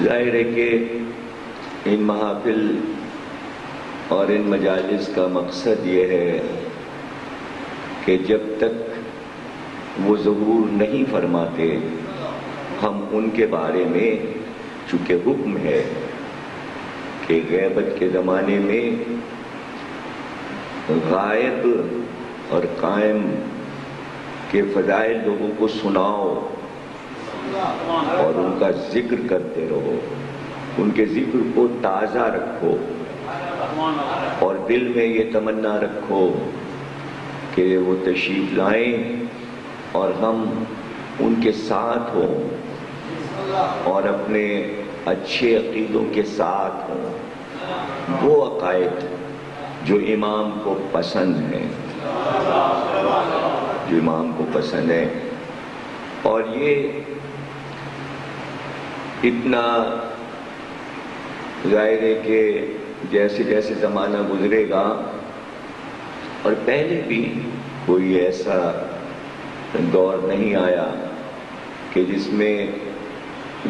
ظاہر ہے کہ ان محافل اور ان مجالس کا مقصد یہ ہے کہ جب تک وہ ظہور نہیں فرماتے ہم ان کے بارے میں، چونکہ حکم ہے کہ غیبت کے زمانے میں غائب اور قائم کے فضائل لوگوں کو سناؤ اور ان کا ذکر کرتے رہو، ان کے ذکر کو تازہ رکھو اور دل میں یہ تمنا رکھو کہ وہ تشریف لائیں اور ہم ان کے ساتھ ہوں اور اپنے اچھے عقیدوں کے ساتھ ہوں، وہ عقائد جو امام کو پسند ہیں، جو امام کو پسند ہے۔ اور یہ اتنا ظاہر ہے کہ جیسے جیسے زمانہ گزرے گا، اور پہلے بھی کوئی ایسا دور نہیں آیا کہ جس میں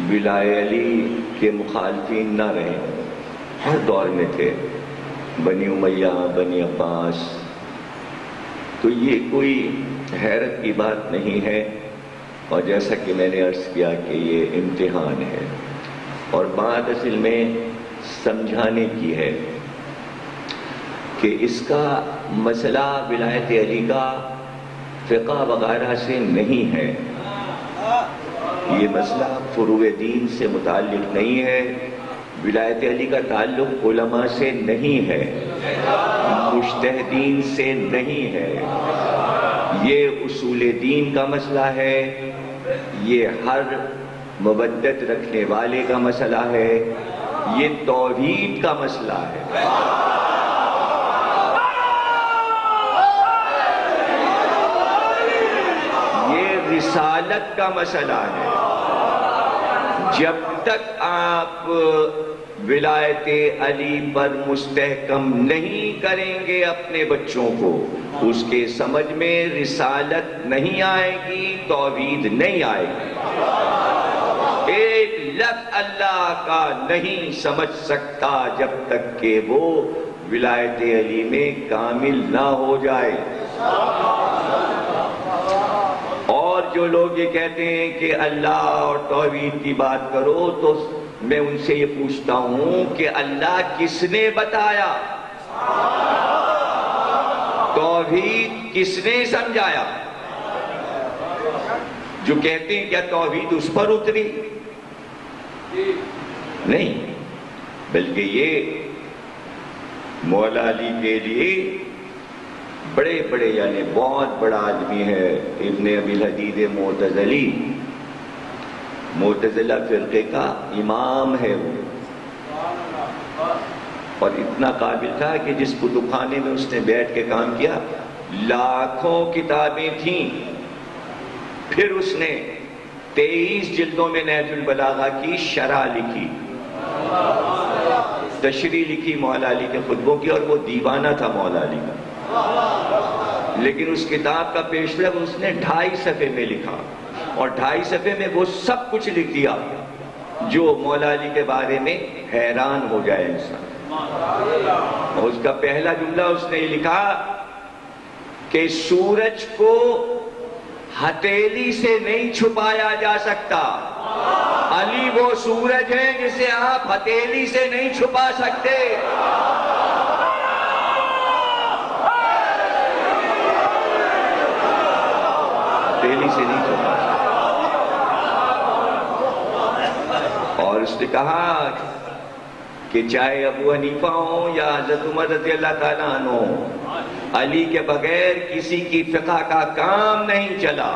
ولایت علی کے مخالفین نہ رہے، ہر دور میں تھے، بنی امیہ، بنی عباس، تو یہ کوئی حیرت کی بات نہیں ہے۔ اور جیسا کہ میں نے عرض کیا کہ یہ امتحان ہے، اور بات اصل میں سمجھانے کی ہے کہ اس کا مسئلہ ولایت علی کا فقہ وغیرہ سے نہیں ہے، یہ مسئلہ فروع دین سے متعلق نہیں ہے، ولایت علی کا تعلق علماء سے نہیں ہے، مجتہدین سے نہیں ہے، یہ اصول دین کا مسئلہ ہے، یہ ہر مودت رکھنے والے کا مسئلہ ہے، یہ توحید کا مسئلہ ہے۔ یہ رسالت کا مسئلہ ہے۔ جب تک آپ ولایت علی پر مستحکم نہیں کریں گے اپنے بچوں کو، اس کے سمجھ میں رسالت نہیں آئے گی، توحید نہیں آئے گی۔ ایک لفظ اللہ کا نہیں سمجھ سکتا جب تک کہ وہ ولایت علی میں کامل نہ ہو جائے۔ اور جو لوگ یہ کہتے ہیں کہ اللہ اور توحید کی بات کرو، تو میں ان سے یہ پوچھتا ہوں کہ اللہ کس نے بتایا؟ توحید کس نے سمجھایا؟ جو کہتے ہیں کیا توحید اس پر اتری؟ نہیں، بلکہ یہ مولا علی کے لیے بڑے بڑے، یعنی بہت بڑا آدمی ہے، ابن ابی الحدید معتزلی، معتزلہ فرقے کا امام ہے وہ، اور اتنا قابل تھا کہ جس کتب خانے میں اس نے بیٹھ کے کام کیا، لاکھوں کتابیں تھیں، پھر اس نے 23 جلدوں میں نہج البلاغہ کی شرح لکھی، تشریح لکھی مولا علی کے خطبوں کی، اور وہ دیوانہ تھا مولا علی کا، لیکن اس کتاب کا پیش رفت اس نے 2.5 صفحے میں لکھا، اور 2.5 صفحے میں وہ سب کچھ لکھ دیا جو مولا علی کے بارے میں حیران ہو جائے انسان۔ اور اس کا پہلا جملہ اس نے یہ لکھا کہ سورج کو ہتھیلی سے نہیں چھپایا جا سکتا، علی وہ سورج ہے جسے آپ ہتھیلی سے نہیں چھپا سکتے۔ ہتھیلی سے نہیں چھپا سکتے۔ اور اس نے کہا کہ چاہے ابو حنیفہ ہوں یا حضرت عمر رضی اللہ تعالیٰ عنہ ہوں، علی کے بغیر کسی کی فقہ کا کام نہیں چلا۔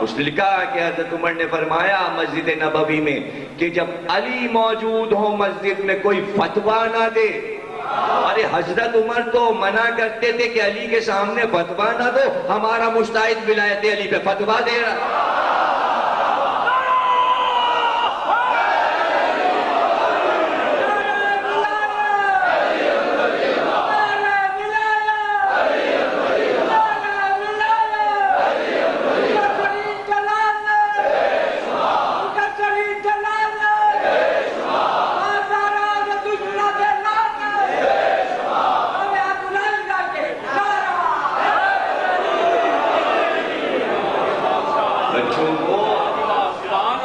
اس نے لکھا کہ حضرت عمر نے فرمایا مسجد نبوی میں کہ جب علی موجود ہو مسجد میں کوئی فتویٰ نہ دے۔ ارے حضرت عمر تو منع کرتے تھے کہ علی کے سامنے فتویٰ نہ دو، ہمارا مجتہد ولایت علی پہ فتویٰ دے رہا۔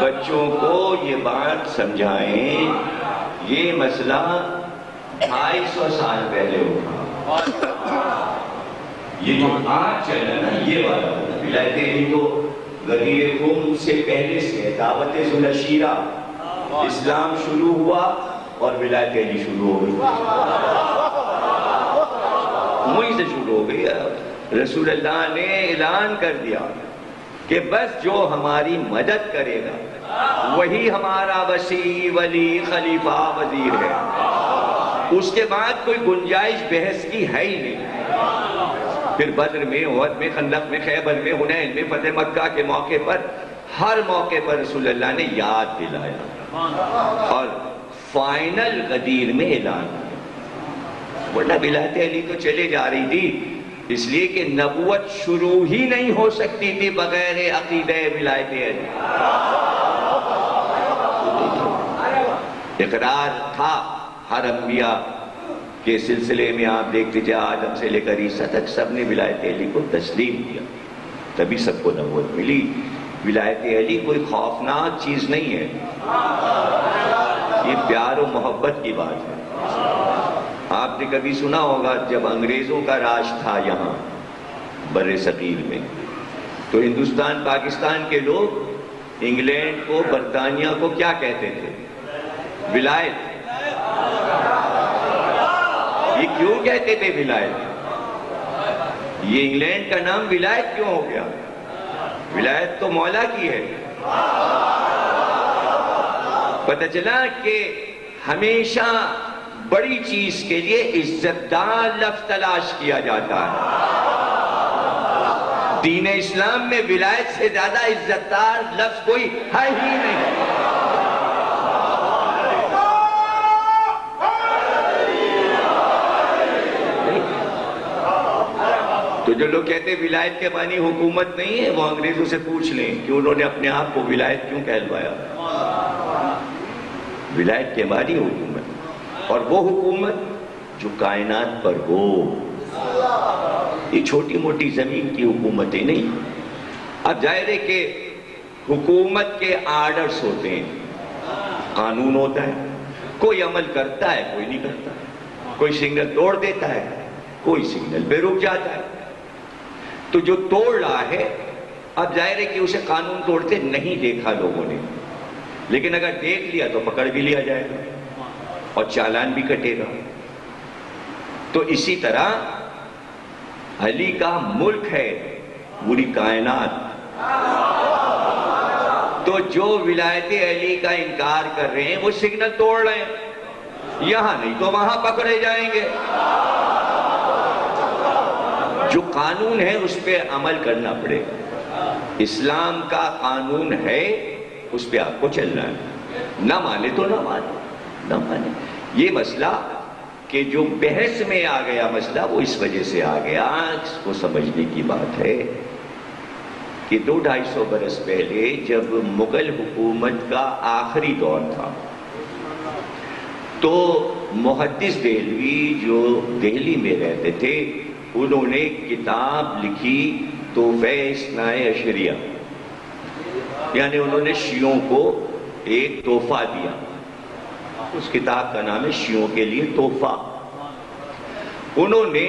بچوں کو یہ بات سمجھائیں، یہ مسئلہ 250 سال پہلے اٹھا، یہ جو آج چلا نا یہ والا ولایت علی تو غدیر خم سے پہلے سے دعوت ذوالشیرہ اسلام شروع ہوا اور ولایت علی شروع ہو گئی، وہیں سے شروع ہو گئی۔ رسول اللہ نے اعلان کر دیا کہ بس جو ہماری مدد کرے گا وہی ہمارا وسیع، ولی، خلیفہ، وزیر ہے، اس کے بعد کوئی گنجائش بحث کی ہے ہی نہیں۔ پھر بدر میں، احد میں، خندق میں، خیبر میں، حنین میں، فتح مکہ کے موقع پر، ہر موقع پر رسول اللہ نے یاد دلایا اور فائنل غدیر میں اعلان کیا۔ ورنہ ولایت علی تو چلے جا رہی تھی، اس لیے کہ نبوت شروع ہی نہیں ہو سکتی تھی بغیر عقیدہ ولایت علی۔ اقرار تھا ہر انبیاء کے سلسلے میں، آپ دیکھتے تھے آدم سے لے کر عیسیٰ تک سب نے ولایت علی کو تسلیم کیا، تبھی سب کو نبوت ملی۔ ولایت علی کوئی خوفناک چیز نہیں ہے، یہ پیار و محبت کی بات ہے۔ آپ نے کبھی سنا ہوگا جب انگریزوں کا راج تھا یہاں بر صغیر میں، تو ہندوستان پاکستان کے لوگ انگلینڈ کو، برطانیہ کو کیا کہتے تھے؟ ولایت۔ یہ کیوں کہتے تھے ولایت؟ یہ انگلینڈ کا نام ولایت کیوں ہو گیا؟ ولایت تو مولا کی ہے۔ پتہ چلا کہ ہمیشہ بڑی چیز کے لیے عزت دار لفظ تلاش کیا جاتا ہے۔ دین اسلام میں ولایت سے زیادہ عزت دار لفظ کوئی ہے ہی نہیں۔ تو جو لوگ کہتے ہیں ولایت کے معنی حکومت نہیں ہے، وہ انگریزوں سے پوچھ لیں کہ انہوں نے اپنے آپ کو ولایت کیوں کہلوایا۔ ولایت کے معنی حکومت، اور وہ حکومت جو کائنات پر ہو، یہ چھوٹی موٹی زمین کی حکومتیں نہیں۔ اب ظاہر ہے کہ حکومت کے آرڈرز ہوتے ہیں، قانون ہوتا ہے، کوئی عمل کرتا ہے، کوئی نہیں کرتا، کوئی سگنل توڑ دیتا ہے، کوئی سگنل پہ رک جاتا ہے۔ تو جو توڑ رہا ہے، اب ظاہر ہے کہ اسے قانون توڑتے نہیں دیکھا لوگوں نے، لیکن اگر دیکھ لیا تو پکڑ بھی لیا جائے گا اور چالان بھی کٹے گا۔ تو اسی طرح علی کا ملک ہے پوری کائنات، تو جو ولایت علی کا انکار کر رہے ہیں وہ سگنل توڑ رہے ہیں، یہاں نہیں تو وہاں پکڑے جائیں گے۔ جو قانون ہے اس پہ عمل کرنا پڑے گا، اسلام کا قانون ہے، اس پہ آپ کو چلنا ہے، نہ مانے تو نہ مانے، نہ مانے۔ یہ مسئلہ کہ جو بحث میں آ گیا مسئلہ وہ اس وجہ سے آ گیا، اس کو سمجھنے کی بات ہے کہ 200-250 برس پہلے جب مغل حکومت کا آخری دور تھا تو محدث دہلوی جو دہلی میں رہتے تھے انہوں نے کتاب لکھی تحفہ اثنائے عشریہ، یعنی انہوں نے شیعوں کو ایک تحفہ دیا۔ اس کتاب کا نام ہے شیعوں کے لیے تحفہ۔ انہوں نے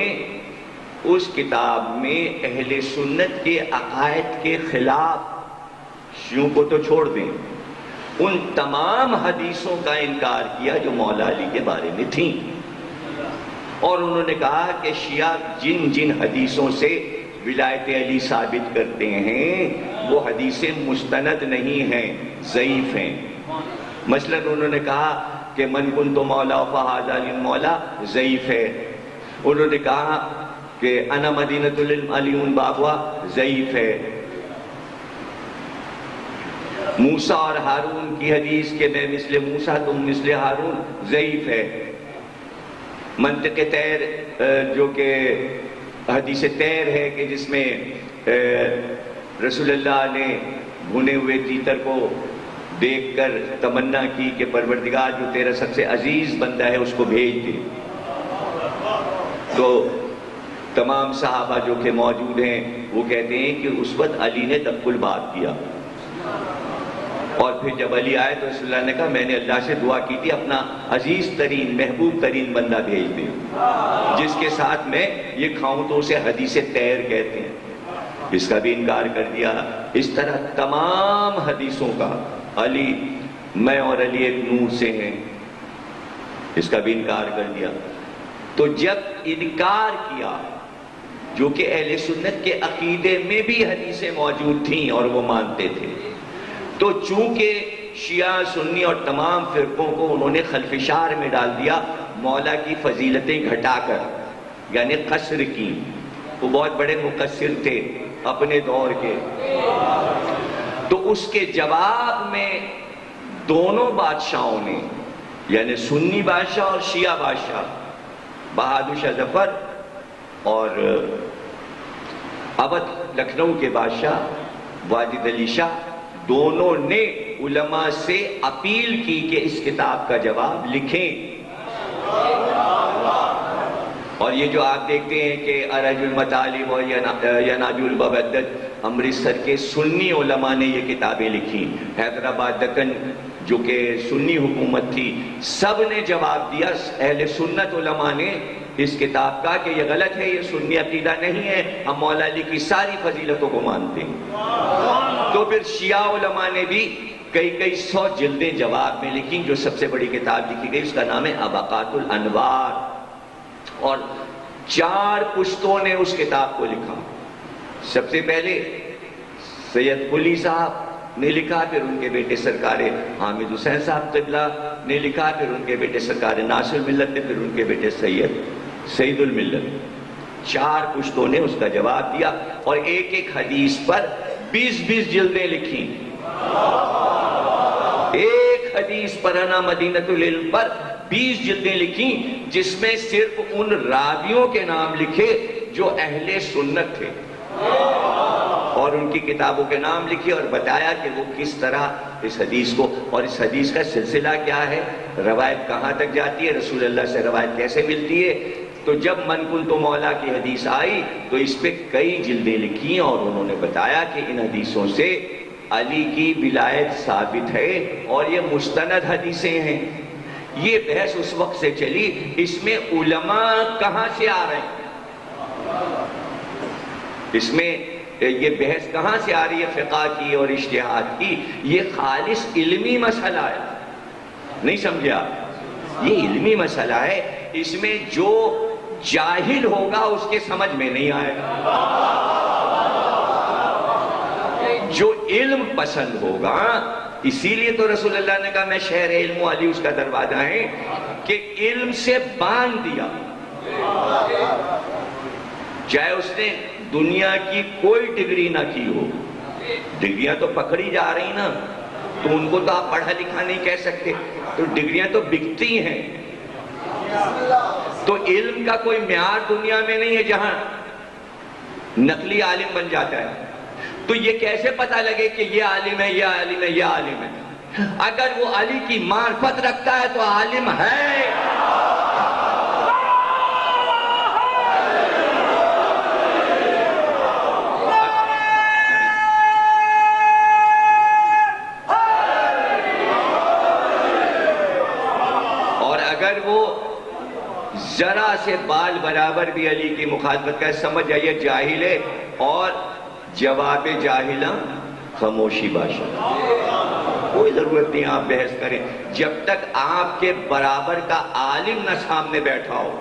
اس کتاب میں اہل سنت کے عقائد کے خلاف، شیعوں کو تو چھوڑ دیں، ان تمام حدیثوں کا انکار کیا جو مولا علی کے بارے میں تھیں، اور انہوں نے کہا کہ شیعہ جن جن حدیثوں سے ولایت علی ثابت کرتے ہیں وہ حدیثیں مستند نہیں ہیں، ضعیف ہیں۔ مثلا انہوں نے کہا کہ من کنت مولا فہذا للمولا ضعیف ہے، انہوں نے کہا کہ انا مدینۃ للعلی بابوا ضعیف ہے، موسیٰ اور ہارون کی حدیث کہ میں مثل موسیٰ تم مثل ہارون ضعیف ہے، منطق تیر جو کہ حدیث تیر ہے کہ جس میں رسول اللہ نے بھنے ہوئے تیتر کو دیکھ کر تمنا کی کہ پروردگار جو تیرا سب سے عزیز بندہ ہے اس کو بھیج دے، تو تمام صحابہ جو کہ موجود ہیں وہ کہتے ہیں کہ اس وقت علی نے تقبل بات کیا، اور پھر جب علی آئے تو رسول اللہ نے کہا میں نے اللہ سے دعا کی تھی اپنا عزیز ترین محبوب ترین بندہ بھیج دیں جس کے ساتھ میں یہ کھاؤں تو اسے حدیث تیر کہتے ہیں. اس کا بھی انکار کر دیا. اس طرح تمام حدیثوں کا علی میں اور علی ایک نور سے ہیں اس کا بھی انکار کر دیا. تو جب انکار کیا جو کہ اہل سنت کے عقیدے میں بھی حدیثیں موجود تھیں اور وہ مانتے تھے، تو چونکہ شیعہ سنی اور تمام فرقوں کو انہوں نے خلفشار میں ڈال دیا مولا کی فضیلتیں گھٹا کر، یعنی قصر کی. وہ بہت بڑے مقصر تھے اپنے دور کے. تو اس کے جواب میں دونوں بادشاہوں نے، یعنی سنی بادشاہ اور شیعہ بادشاہ، بہادر شاہ ظفر اور اودھ لکھنؤ کے بادشاہ واجد علی شاہ، دونوں نے علماء سے اپیل کی کہ اس کتاب کا جواب لکھیں. اور یہ جو آپ دیکھتے ہیں کہ ارج المطالب اور یناج البودت، امرتسر کے سنی علماء نے یہ کتابیں لکھی. حیدرآباد دکن جو کہ سنی حکومت تھی، سب نے جواب دیا اہل سنت علماء نے اس کتاب کا کہ یہ غلط ہے، یہ سنی عقیدہ نہیں ہے، ہم مولا علی کی ساری فضیلتوں کو مانتے ہیں. تو پھر شیعہ علماء نے بھی کئی 100 جلدیں جواب میں لکھی. جو سب سے بڑی کتاب لکھی گئی اس کا نام ہے اباقات الانوار، اور 4 پشتوں نے اس کتاب کو لکھا. سب سے پہلے سید قلی صاحب نے لکھا، پھر ان کے بیٹے سرکار حامد حسین صاحب قبلہ نے لکھا، پھر ان کے بیٹے سرکار ناصر ملت نے، پھر ان کے بیٹے سید الملت. 4 پشتوں نے اس کا جواب دیا اور ایک حدیث پر 20 جلدیں لکھی. ایک حدیث پر انا مدینۃ العلم پر 20 جلدیں لکھی، جس میں صرف ان راویوں کے نام لکھے جو اہل سنت تھے، اور ان کی کتابوں کے نام لکھے اور بتایا کہ وہ کس طرح اس حدیث کو، اور اس حدیث کا سلسلہ کیا ہے، روایت کہاں تک جاتی ہے، رسول اللہ سے روایت کیسے ملتی ہے. تو جب من کنت مولا کی حدیث آئی تو اس پہ کئی جلدیں لکھی اور انہوں نے بتایا کہ ان حدیثوں سے علی کی ولایت ثابت ہے اور یہ مستند حدیثیں ہیں. یہ بحث اس وقت سے چلی، اس میں علماء کہاں سے آ رہے ہیں، اس میں یہ بحث کہاں سے آ رہی ہے فقہ کی اور اجتہاد کی. یہ خالص علمی مسئلہ ہے، نہیں سمجھے آپ، یہ علمی مسئلہ ہے. اس میں جو جاہل ہوگا اس کے سمجھ میں نہیں آئے گا، جو علم پسند ہوگا. اسی لیے تو رسول اللہ نے کہا میں شہر علم و علی اس کا دروازہ ہے، کہ علم سے باندھ دیا. چاہے اس نے دنیا کی کوئی ڈگری نہ کی ہو، ڈگریاں تو پکڑی جا رہی نا، تو ان کو تو آپ پڑھا لکھا نہیں کہہ سکتے، تو ڈگریاں تو بکتی ہیں. تو علم کا کوئی معیار دنیا میں نہیں ہے جہاں نقلی عالم بن جاتا ہے. تو یہ کیسے پتہ لگے کہ یہ عالم ہے، یہ عالم ہے، یہ عالم ہے؟ اگر وہ علی کی معرفت رکھتا ہے تو عالم ہے. اور اگر وہ ذرا سے بال برابر بھی علی کی مخالفت کا سمجھ جائیے جاہل ہے، اور جواب جاہلاں خاموشی باشا. کوئی ضرورت نہیں آپ بحث کریں جب تک آپ کے برابر کا عالم نہ سامنے بیٹھا ہو.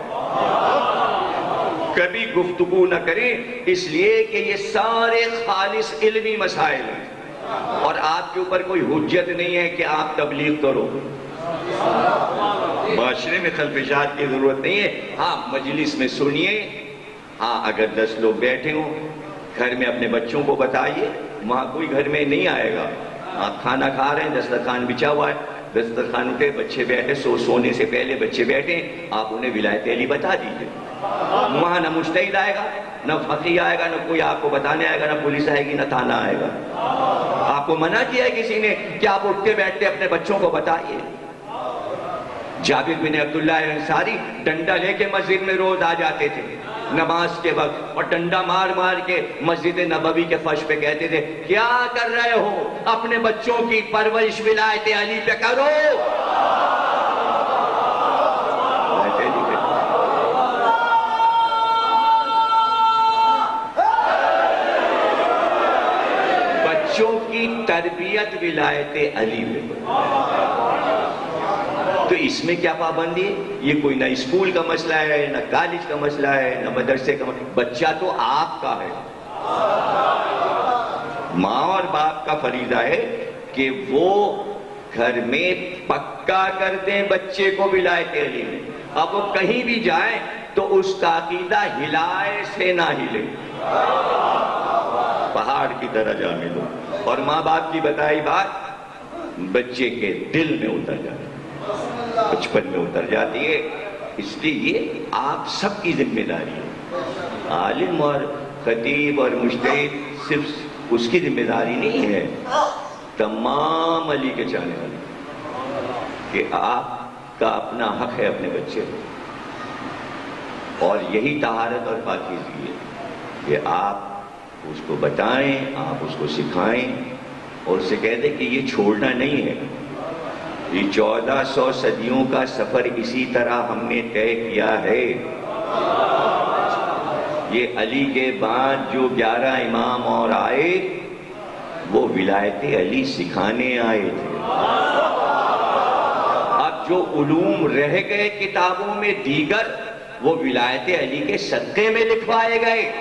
کبھی گفتگو نہ کریں، اس لیے کہ یہ سارے خالص علمی مسائل ہیں اور آپ کے اوپر کوئی حجت نہیں ہے کہ آپ تبلیغ کرو. معاشرے میں خلفشات کی ضرورت نہیں ہے. ہاں مجلس میں سنیے، ہاں اگر 10 لوگ بیٹھے ہوں گھر میں اپنے بچوں کو بتائیے. وہاں کوئی گھر میں نہیں آئے گا، آپ کھانا کھا رہے ہیں، دسترخوان بچھا ہوا ہے، دسترخوان اٹھے، بچے بیٹھے، سونے سے پہلے بچے بیٹھے، آپ انہیں ولایت علی بتا دیجئے. وہاں نہ مجتہد آئے گا، نہ فقیہ آئے گا، نہ کوئی آپ کو بتانے آئے گا، نہ پولیس آئے گی، نہ تھانہ آئے گا. آپ کو منع کیا ہے کسی نے کہ آپ اٹھتے بیٹھتے اپنے بچوں کو بتائیے؟ جابر بن عبداللہ انصاری ڈنڈا لے کے مسجد میں روز آ جاتے تھے نماز کے وقت، اور ڈنڈا مار مار کے مسجد نبوی کے فرش پہ کہتے تھے کیا کر رہے ہو، اپنے بچوں کی پرورش ولایت علی پہ کرو۔ بچوں کی تربیت ولایت علی پہ کرو۔ تو اس میں کیا پابندی ہے؟ یہ کوئی نہ اسکول کا مسئلہ ہے، نہ کالج کا مسئلہ ہے، نہ مدرسے کا مسئلہ، بچہ تو آپ کا ہے۔ ماں اور باپ کا فریضہ ہے کہ وہ گھر میں پکا کر دیں بچے کو ولایت علی میں۔ اب وہ کہیں بھی جائیں تو اس کا عقیدہ ہلائے سے نہ ہلے، پہاڑ کی طرح جانے دو، اور ماں باپ کی بتائی بات بچے کے دل میں اتر جاتی ہے، بچپن میں اتر جاتی ہے۔ اس لیے یہ آپ سب کی ذمہ داری ہے، عالم اور خطیب اور مجتہد صرف اس کی ذمہ داری نہیں ہے، تمام علی کے چاہنے والے، کہ آپ کا اپنا حق ہے اپنے بچے اور یہی طہارت اور پاکیزگی ہے کہ آپ اس کو بتائیں، آپ اس کو سکھائیں اور اسے کہہ دیں کہ یہ چھوڑنا نہیں ہے۔ یہ 1400 صدیوں کا سفر اسی طرح ہم نے طے کیا ہے۔ یہ علی کے بعد جو 11 امام اور آئے وہ ولایت علی سکھانے آئے تھے۔ اب جو علوم رہ گئے کتابوں میں دیگر وہ ولایت علی کے صدقے میں لکھوائے گئے۔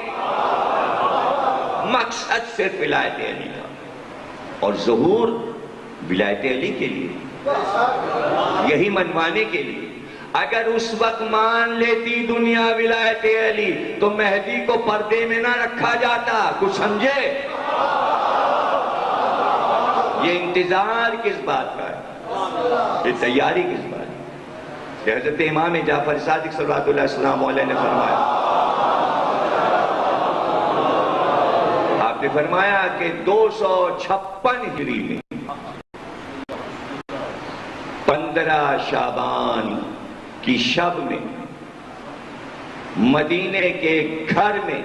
مقصد صرف ولایت علی کا اور ظہور ولایت علی کے لیے، یہی منوانے کے لیے۔ اگر اس وقت مان لیتی دنیا ولایت علی تو مہدی کو پردے میں نہ رکھا جاتا، کچھ سمجھے؟ یہ انتظار کس بات کا ہے، یہ تیاری کس بات کی؟ حضرت امام جعفر صادق صلوات اللہ السلام علیہ نے فرمایا، آپ نے فرمایا کہ 256 ہجری میں 15 شعبان کی شب میں مدینے کے گھر میں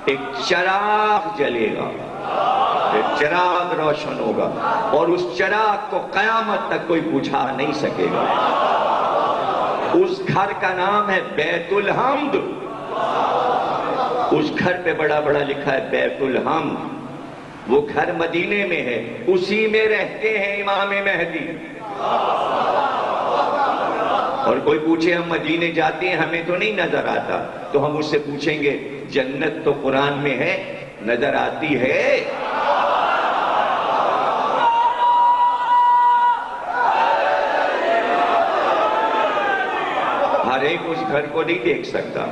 ایک چراغ جلے گا، ایک چراغ روشن ہوگا اور اس چراغ کو قیامت تک کوئی بجھا نہیں سکے گا۔ اس گھر کا نام ہے بیت الحمد۔ اس گھر پہ بڑا بڑا لکھا ہے بیت الحمد۔ وہ گھر مدینے میں ہے، اسی میں رہتے ہیں امام مہدی۔ اور کوئی پوچھے ہم مدینے جاتے ہیں ہمیں تو نہیں نظر آتا، تو ہم اس سے پوچھیں گے جنت تو قرآن میں ہے، نظر آتی ہے؟ ہر ایک اس گھر کو نہیں دیکھ سکتا،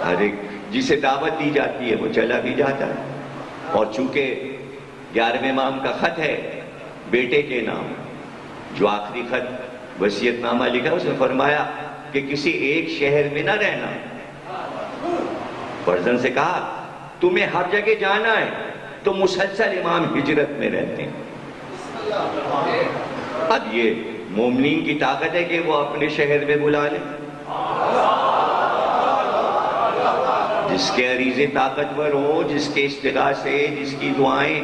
ہر ایک جسے دعوت دی جاتی ہے وہ چلا بھی جاتا ہے۔ اور چونکہ 11ویں امام کا خط ہے بیٹے کے نام، جو آخری خط وصیت نامہ لکھا، اس نے فرمایا کہ کسی ایک شہر میں نہ رہنا۔ فرزند سے کہا تمہیں ہر جگہ جانا ہے، تو مسلسل امام ہجرت میں رہتے ہیں۔ اب یہ مومنین کی طاقت ہے کہ وہ اپنے شہر میں بلا لیں، جس کے عریضے طاقتور ہوں، جس کے استغاثے، جس کی دعائیں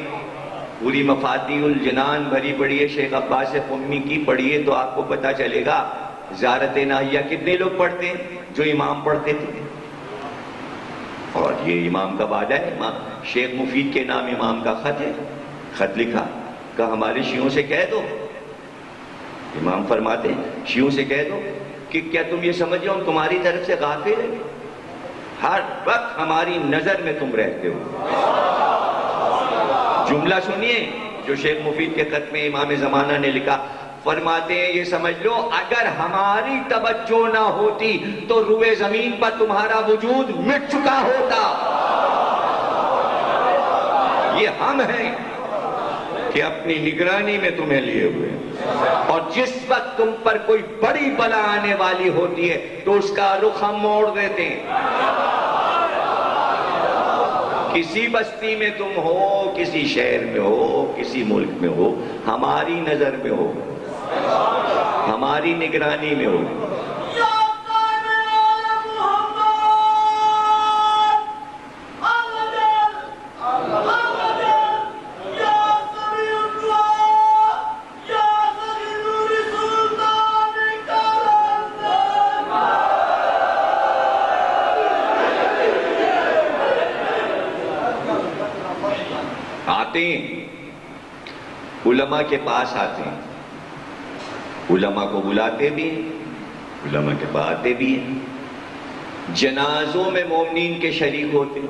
پوری مفاتیح الجنان بھری پڑی ہے، شیخ عباس قمی کی پڑھیے تو آپ کو پتہ چلے گا زیارت ناہیہ کتنے لوگ پڑھتے ہیں جو امام پڑھتے تھے۔ اور یہ امام کا وعدہ ہے، شیخ مفید کے نام امام کا خط ہے، خط لکھا کہ ہمارے شیعوں سے کہہ دو، امام فرماتے ہیں شیعوں سے کہہ دو کہ کیا تم یہ سمجھو ہم تمہاری طرف سے غافل ہیں؟ ہر وقت ہماری نظر میں تم رہتے ہو۔ جملہ سنیے جو شیخ مفید کے خط میں امام زمانہ نے لکھا، فرماتے ہیں یہ سمجھ لو اگر ہماری توجہ نہ ہوتی تو روئے زمین پر تمہارا وجود مٹ چکا ہوتا۔ یہ ہم ہیں کہ اپنی نگرانی میں تمہیں لیے ہوئے ہیں، اور جس وقت تم پر کوئی بڑی بلا آنے والی ہوتی ہے تو اس کا رخ ہم موڑ دیتے ہیں۔ کسی بستی میں تم ہو، کسی شہر میں ہو، کسی ملک میں ہو، ہماری نظر میں ہو، ہماری نگرانی میں ہوگی۔ آتے ہیں علماء کے پاس، آتے ہیں علماء کو بلاتے بھی ہیں، علماء کے پاس آتے بھی ہیں، جنازوں میں مومنین کے شریک ہوتے ہیں۔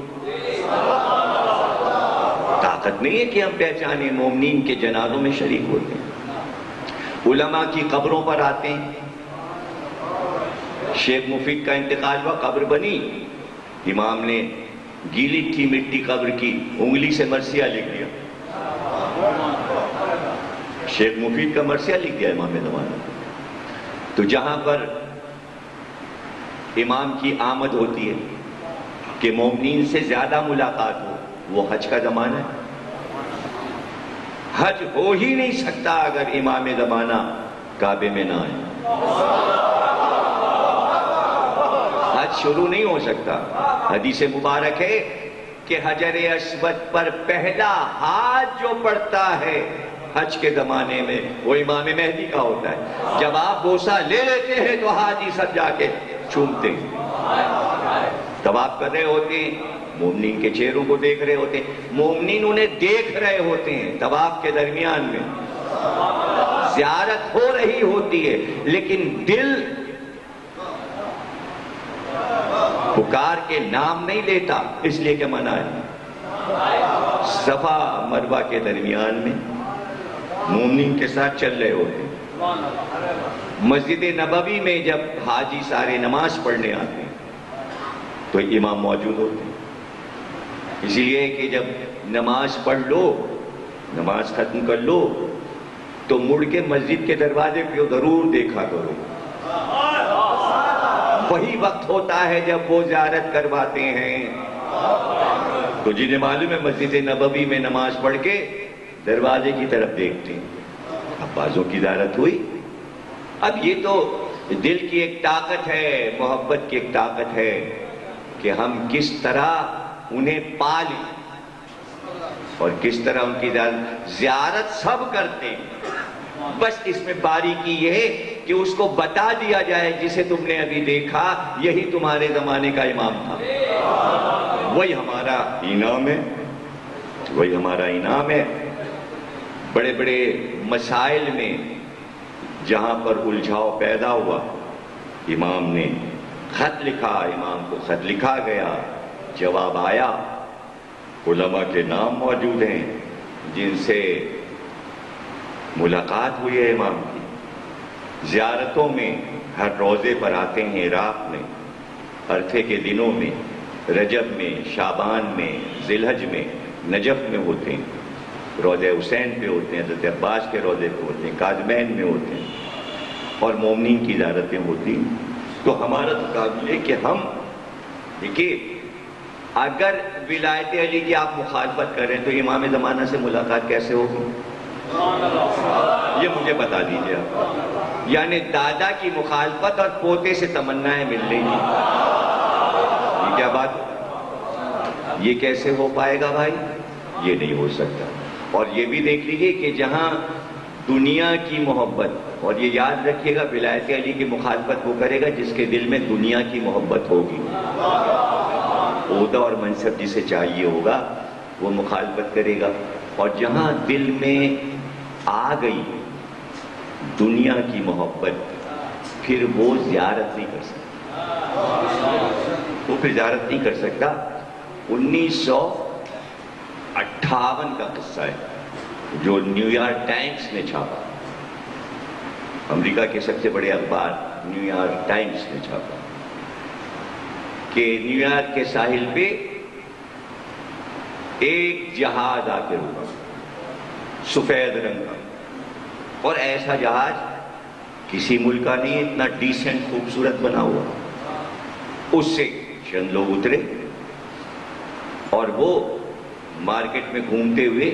طاقت نہیں ہے کہ ہم پہچانیں، مومنین کے جنازوں میں شریک ہوتے ہیں۔ علماء کی قبروں پر آتے ہیں۔ شیخ مفید کا انتقال ہوا، قبر بنی، امام نے گیلی تھی مٹی قبر کی، انگلی سے مرثیہ لکھ دیا، شیخ مفید کا مرثیہ لکھ دیا امام زمانہ۔ تو جہاں پر امام کی آمد ہوتی ہے کہ مومنین سے زیادہ ملاقات ہو، وہ حج کا زمانہ ہے۔ حج ہو ہی نہیں سکتا اگر امام زمانہ کعبے میں نہ آئے، حج شروع نہیں ہو سکتا۔ حدیث مبارک ہے کہ حجر اسود پر پہلا ہاتھ جو پڑتا ہے حج کے زمانے میں وہ امام مہدی کا ہوتا ہے۔ جب آپ بوسہ لے لیتے ہیں تو حاجی سب جا کے چومتے ہیں، طواف کر رہے ہوتے ہیں، مومنین کے چہروں کو دیکھ رہے ہوتے ہیں، مومنین انہیں دیکھ رہے ہوتے ہیں، طواف کے درمیان میں زیارت ہو رہی ہوتی ہے، لیکن دل پکار کے نام نہیں لیتا، اس لیے کہ منع ہے۔ صفا مروہ کے درمیان میں مومنین کے ساتھ چل رہے ہوتے ہیں۔ مسجد نبوی میں جب حاجی سارے نماز پڑھنے آتے ہیں تو امام موجود ہوتے ہیں، اس لیے کہ جب نماز پڑھ لو، نماز ختم کر لو تو مڑ کے مسجد کے دروازے پہ ضرور دیکھا کرو۔ وہی وقت ہوتا ہے جب وہ زیارت کرواتے ہیں۔ تو جنہیں معلوم ہے مسجد نبوی میں نماز پڑھ کے دروازے کی طرف دیکھتے ہیں، اب بازوں کی زیارت ہوئی۔ اب یہ تو دل کی ایک طاقت ہے، محبت کی ایک طاقت ہے کہ ہم کس طرح انہیں پالیں اور کس طرح ان کی زیارت سب کرتے ہیں۔ بس اس میں باریکی یہ ہے کہ اس کو بتا دیا جائے جسے تم نے ابھی دیکھا یہی تمہارے زمانے کا امام تھا، وہی ہمارا انعام ہے، وہی ہمارا انعام ہے۔ بڑے بڑے مسائل میں جہاں پر الجھاؤ پیدا ہوا، امام نے خط لکھا، امام کو خط لکھا گیا، جواب آیا، علماء کے نام موجود ہیں جن سے ملاقات ہوئی ہے امام کی، زیارتوں میں ہر روزے پر آتے ہیں، عراق میں عرفے کے دنوں میں، رجب میں، شعبان میں، ذی الحج میں، نجف میں ہوتے ہیں، روضہ حسین پہ ہوتے ہیں، حضرت عباس کے روضے پہ ہوتے ہیں، کاظمین میں ہوتے ہیں، اور مومنین کی زیارتیں ہوتی ہیں۔ تو ہمارا تو قابل ہے کہ ہم دیکھیے، اگر ولایت علی کی آپ مخالفت کریں تو امام زمانہ سے ملاقات کیسے ہوگی؟ یہ مجھے بتا دیجیے آپ، یعنی دادا کی مخالفت اور پوتے سے تمنائیں ملنے کی، یہ کیا بات، یہ کیسے ہو پائے گا بھائی؟ یہ نہیں ہو سکتا۔ اور یہ بھی دیکھ لیجئے کہ جہاں دنیا کی محبت، اور یہ یاد رکھیے گا ولایت علی کی مخالفت وہ کرے گا جس کے دل میں دنیا کی محبت ہوگی، عہدہ اور منصب جسے چاہیے ہوگا وہ مخالفت کرے گا، اور جہاں دل میں آ گئی دنیا کی محبت پھر وہ زیارت نہیں کر سکتا، وہ پھر زیارت نہیں کر سکتا۔ 1958 کا قصہ ہے جو نیو یارک ٹائمز نے چھاپا، امریکہ کے سب سے بڑے اخبار نیو یارک ٹائمز نے چھاپا کہ نیو یارک کے ساحل پہ ایک جہاز آ کے رکا، سفید رنگ کا، اور ایسا جہاز کسی ملک کا نہیں، اتنا ڈیسنٹ خوبصورت بنا ہوا۔ اس سے چند لوگ اترے اور وہ مارکیٹ میں گھومتے ہوئے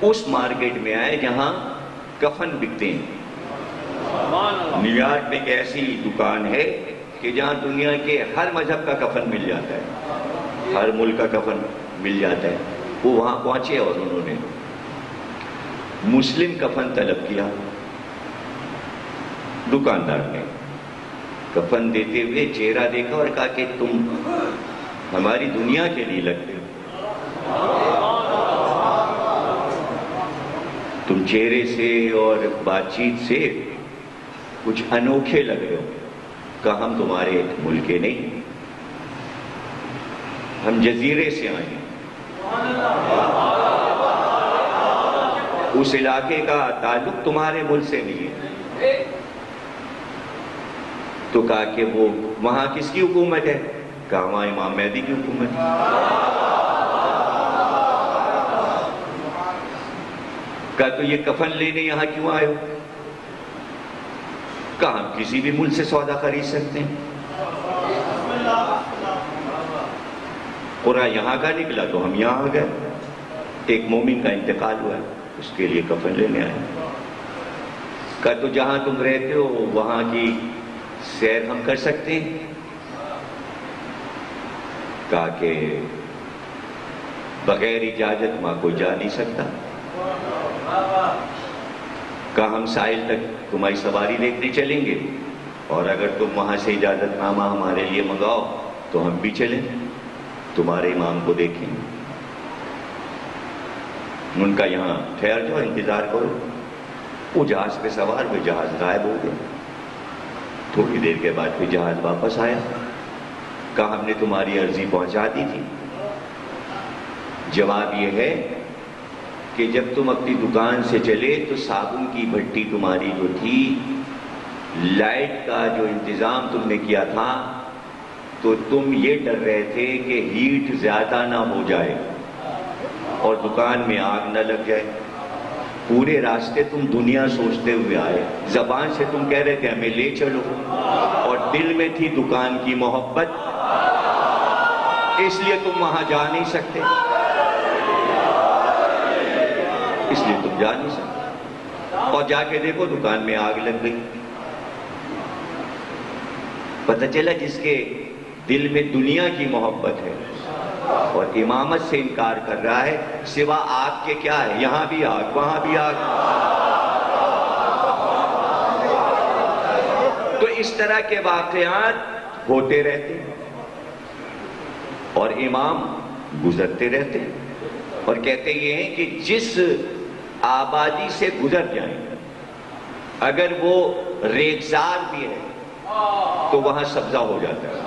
اس مارکیٹ میں آئے جہاں کفن بکتے ہیں، نیو یارک میں ایک ایسی دکان ہے کہ جہاں دنیا کے ہر مذہب کا کفن مل جاتا ہے، ہر ملک کا کفن مل جاتا ہے. وہ وہاں پہنچے اور انہوں نے مسلم کفن طلب کیا. دکاندار نے کفن دیتے ہوئے چہرہ دیکھا اور کہا کہ تم ہماری دنیا کے لیے لگتے ہو، تم چہرے سے اور بات چیت سے کچھ انوکھے لگ رہے ہو. کہا ہم تمہارے ملک کے نہیں، ہم جزیرے سے آئے ہیں، اس علاقے کا تعلق تمہارے ملک سے نہیں ہے. تو کہا کہ وہ وہاں کس کی حکومت ہے؟ کہا وہاں امام مہدی کی حکومت ہے. کہا تو یہ کفن لینے یہاں کیوں آئے ہو؟ کہا ہم کسی بھی ملک سے سودا خرید سکتے ہیں. قرآن یہاں کا نکلا تو ہم یہاں آ گئے. ایک مومن کا انتقال ہوا ہے، اس کے لیے کفن لینے آئے. کہا تو جہاں تم رہتے ہو وہاں کی سیر ہم کر سکتے ہیں؟ کہا کہ بغیر اجازت وہاں کوئی جا نہیں سکتا. کہا ہم ساحل تک تمہاری سواری دیکھنے چلیں گے، اور اگر تم وہاں سے اجازت نامہ ہمارے لیے منگاؤ تو ہم بھی چلیں، تمہارے امام کو دیکھیں. ان کا یہاں ٹھہر جاؤ، انتظار کرو. وہ جہاز پہ سوار ہوئے، جہاز غائب ہو گیا. تھوڑی دیر کے بعد پھر جہاز واپس آیا. کہا ہم نے تمہاری عرضی پہنچا دی تھی. جواب یہ ہے کہ جب تم اپنی دکان سے چلے تو صابن کی بھٹی تمہاری جو تھی، لائٹ کا جو انتظام تم نے کیا تھا، تو تم یہ ڈر رہے تھے کہ ہیٹ زیادہ نہ ہو جائے اور دکان میں آگ نہ لگ جائے. پورے راستے تم دنیا سوچتے ہوئے آئے، زبان سے تم کہہ رہے تھے ہمیں لے چلو، اور دل میں تھی دکان کی محبت، اس لیے تم وہاں جا نہیں سکتے، اس لیے تم جا نہیں سکتے. اور جا کے دیکھو دکان میں آگ لگ گئی. پتہ چلا جس کے دل میں دنیا کی محبت ہے اور امامت سے انکار کر رہا ہے، سوا آگ کے کیا ہے؟ یہاں بھی آگ، وہاں بھی آگ. تو اس طرح کے واقعات ہوتے رہتے ہیں اور امام گزرتے رہتے ہیں، اور کہتے یہ ہیں کہ جس آبادی سے گزر جائیں اگر وہ ریگزار بھی ہے تو وہاں سبزہ ہو جاتا ہے.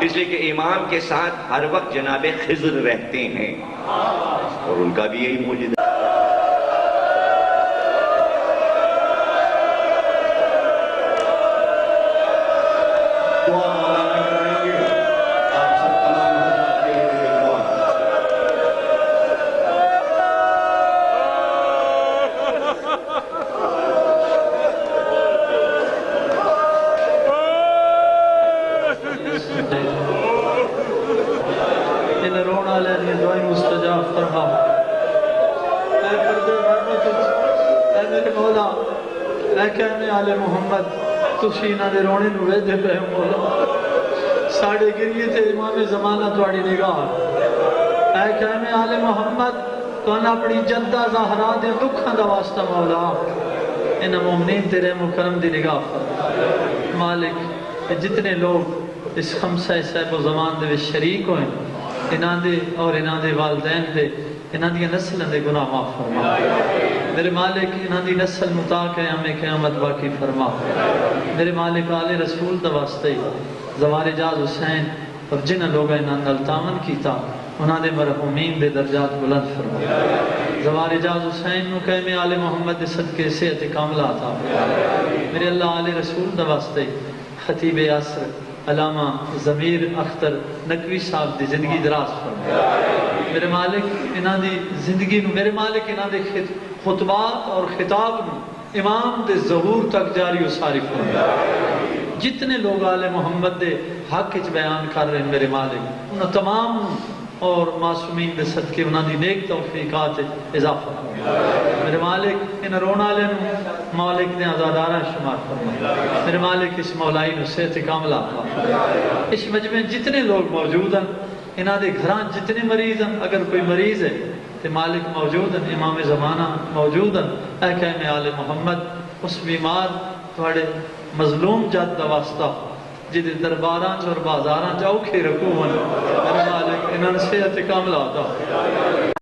اس لیے کہ امام کے ساتھ ہر وقت جناب خضر رہتے ہیں اور ان کا بھی یہی موجود ہے. دے رونے نو ویدے پہ مولا ساڑھے گریے تے امام زمانہ توڑی نگاہ. اے قائم آل محمد تو انہا اپنی جدہ زہرا دے دکھاں دا واسطہ مولا انہا مومنین تیرے مکرم دی نگاہ فرما. مالک جتنے لوگ اس خمسہ صاحب و زمان دے شریک ہوئے انہاں دے اور انہاں دے والدین دے انہاں دی نسل دے گناہ معاف فرما. میرے مالک انہاں دی نسل مطاق ہے ہمیں قیامت باقی فرما. میرے مالک آل رسول دا واسطے زوار اجاز حسین اور جنہ لوگا انہاں نلتاون کیتا انہاں دے مرحومین دے درجات بلند فرما. زوار اجاز حسین نو قائم آل محمد دے صدقے صحت کاملہ عطا فرما. میرے اللہ آل رسول دا واسطے خطیب عصر علامہ ضمیر اختر نقوی صاحب دی زندگی دراز فرما. میرے مالک انہاں دی زندگی نو، میرے مالک انہاں دے خطبات اور خطاب نو امام دے ظہور تک جاری و ساری فرما. جتنے لوگ آل محمد دے حق اچ بیان کر رہے ہیں میرے مالک انہاں تمام اور معصومین دے صدقے انہاں دی نیک توفیقات اضافہ میرے مالک ان رونا لے مالک نے آزادارہ شمار فرما میرے مالک اس مولائی نو صحت کاملہ اس مجمع جتنے لوگ موجود ہیں انہاں دے گھران جتنے مریض ہیں اگر کوئی مریض ہے تو مالک موجود ہیں امام زمانہ موجود ہیں اے قائم آل محمد اس بیمار تھوڑے مظلوم جد دا واسطہ جدی درباراں اور بازاراں اوکھے رکھو میرے مالک انہاں صحت کاملہ عطا